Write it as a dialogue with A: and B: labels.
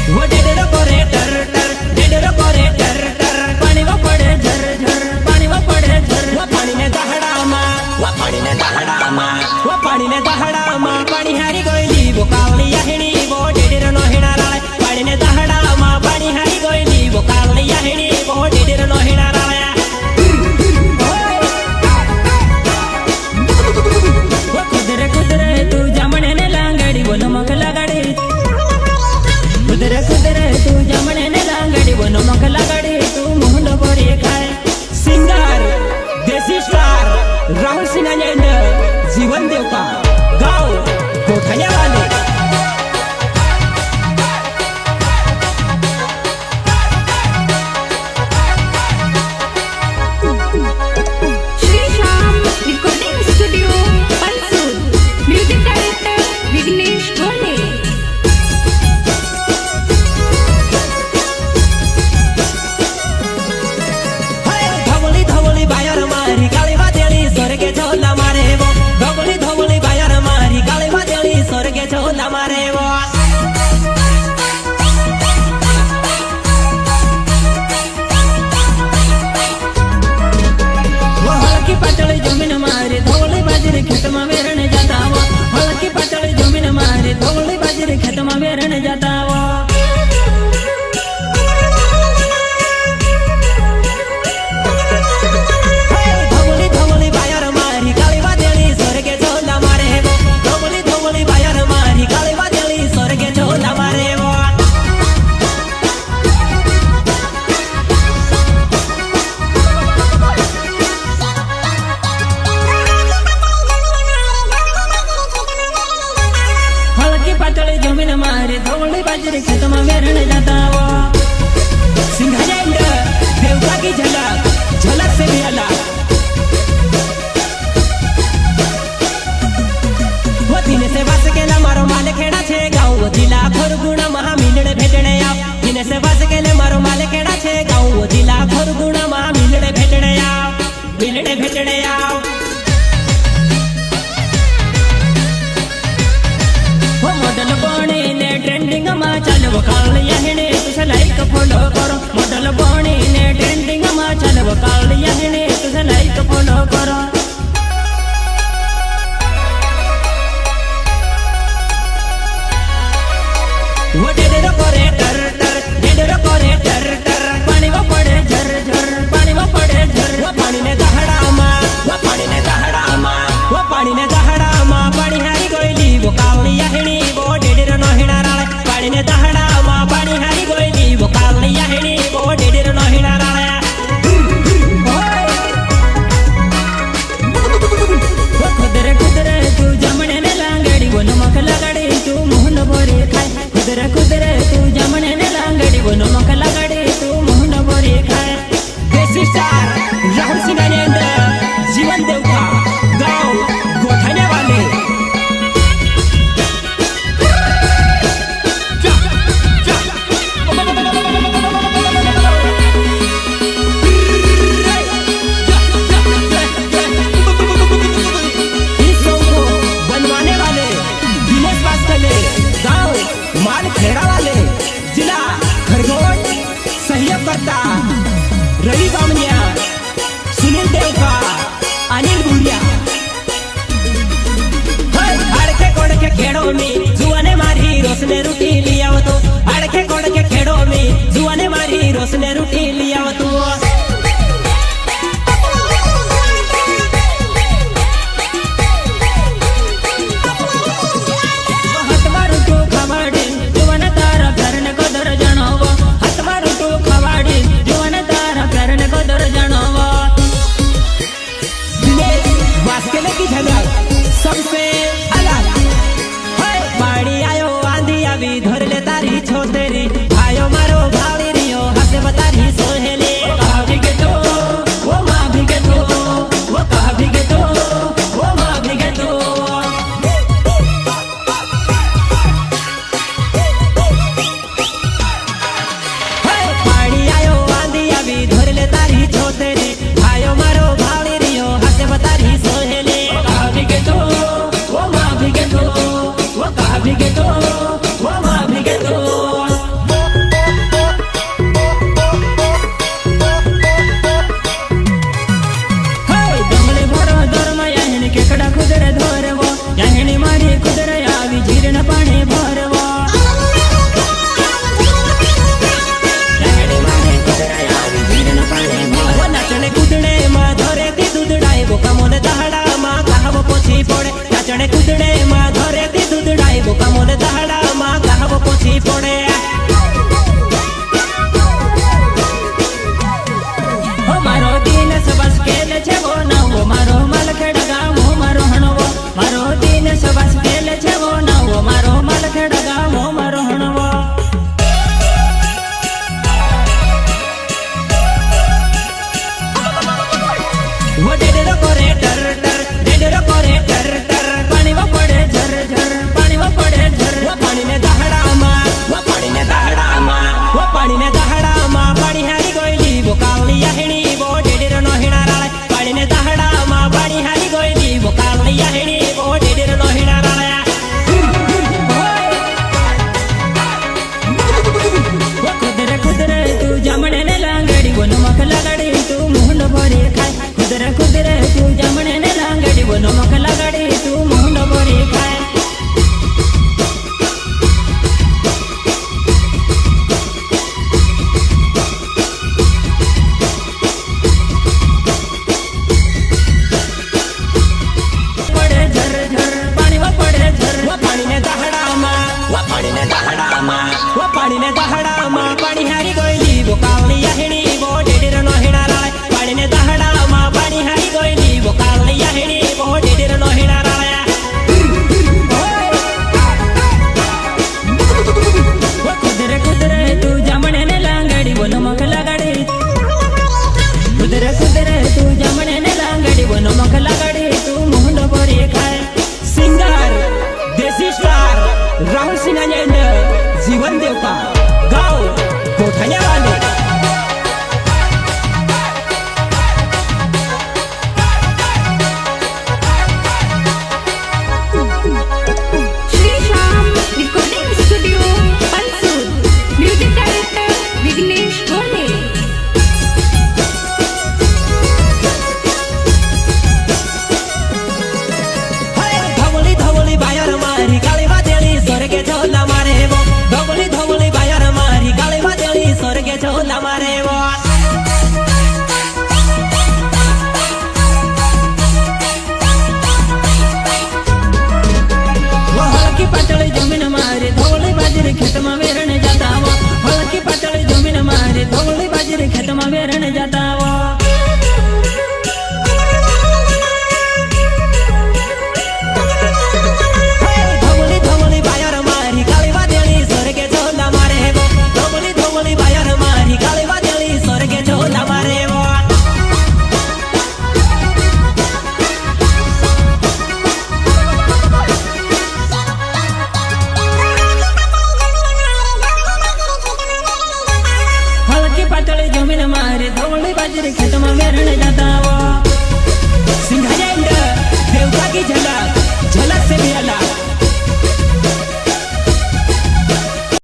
A: वो डेडर करे टर टर, डेडर करे टर टर, पानी वो पड़े झर झर, पानी वो पड़े झर, वो पानी ने दहड़ा मां, वो पानी ने दहड़ा मां, वो पानी ने दहड़ा मां, पानी हारी गोइली वो कावली याहिणी वो डेडर नो हिणा राळे, पानी ने दहड़ा मां, पानी हारी गोइली वो कावली याहिणी वो डेडर नो हिणा राळे। कुदरे कुदरे तू जमणे ने लांगड़ी वो नमक लगाड़ी, कुदरे कुदरे तू जमणे ने लांगड़ी वो नमक लगाड़ी, तू मुंड बोरी खाए। सिंगर देसी स्टार राहुल सिन्हा जीवन देव का गाँव गोठनिया वाले। खेत में वेरण जाता वो हल्की पटल जमीन मारे धोली बाजरी खेत में वेरण जाता वो। धोली धोली बायर मारी काली वादेली स्वर्गे झोला मारे वो, धोली धोली बायर मारी काली वादेली स्वर्गे झोला मारे वो। जमीन मारे धोली बाजरी खेत में वेरण जाता वो। सिंघाजेंड देवता की झलक, झलक से भी अलग। वो दिन से बस केला मारो माल खेड़ा छे गाँव वो जिला खरगुण महा मिलने भेटने आओ। दिन से बस केले मारो माल खेड़ा छे गाँव वो जिला खरगुण महा मिलने भेटने आओ, मिलने भेटने आओ। मॉडल बने ने ट्रेंडिंग में चल वो काल याहिणी तुझे लाइक फॉलो करो। मॉडल बने ने ट्रेंडिंग में चल वो काल याहिणी तुझे लाइक फॉलो करो। वो डेडर करे टर टर, डेडर करे टर टर, पानी वो पड़े झर झर, पानी वो पड़े झर, वो पानी ने दहड़ा मां, वो पानी ने दहड़ा मां, वो पानी ने दहड़ा मां, पानी हारी गोइली वो कावली याहिणी वो डेडर नो हिणा राळे, पानी ने दहड़ा मां, पानी हारी गोइली वो कावली याहिणी वो डेडर नो हिणा राळे। वो कुदरे कुदरे तू जमणे ने लांगड़ी वो नमक लगाड़ी, तू मुंड बोरी खाए। कुदरे कुदरे तू जमणे ने लांगड़ी वो नमक लगाड़ी, तू मुंड बोरी खाए। देसी स्टार राहुल सिन्हा जीवन देव का गाँव गोठनिया वाले। रवि बामनिया, सुनील देवका, अनिल बुढ़िया। अड़के कोड़के खेड़ो में जुआने मारी रोसने रोटी लिया वो तो, अड़के कोड़के खेड़ो में जुआने मारी रोसने रोटी लिया वो तो। सबसे अलग पानी आयो आंधी आवी धर ले तारी छोतेरी, आयो मारो भावी रियो हसे बतारी सोहेली। कहा भी के तो वो माँ भी के तो, वो कहा भी के तो वो माँ भी के तो। पानी आयो आंधी आवी धर ले तारी छोतेरी, आयो मारो भावी रियो हसे बतारी सोहेली। कहा भी के तो वो माँ भी के तो, वो कहा भी के तो वो माँ भी के तो। પાણી ને દહડામાં પાણી ને દહડામાં પાણી હારી ગોયલી વો કાવળી હેણી વો ડેડેર નો હેણા રાળે પાણી ને દહડામાં પાણી હારી ગોયલી વો કાવળી હેણી વો ડેડેર નો હેણા રાળે કુદરે કુદરે તું જમણે ને લાંગડી વો નમક લગાડી કુદરે કુદરે તું જમણે ને લાંગડી વો નમક લગાડી તું મોહન બોરે ખાય સિંગર દેશી સ્ટાર राहुल सिन्हा जीवन देव का गाव कोठ्या वाले
B: Shri Shyam recording studio Pansur music director Vighnesh Gole
A: धवली धवली बायर मारी काली वादेली स्वर्गे झोला मारे वो धवली धवली बायर मारी काली वादेली स्वर्गे झोला मारे वो हलकी पातळी जमीन मारे धवली बाजरी खेत में वेरण जाता वो हलकी पातळी जमीन मारे धवली बाजरी खेत में वेरण जाता वो धवली धवली बायर मारी काली वादेली स्वर्गे झोला मारे वो धवली धवली बायर मारी काली वादेली स्वर्गे झोला मारे वो हलकी पातळी जमीन मारे धवली बाजरी खेत में वेरण जाता वो सिंघाया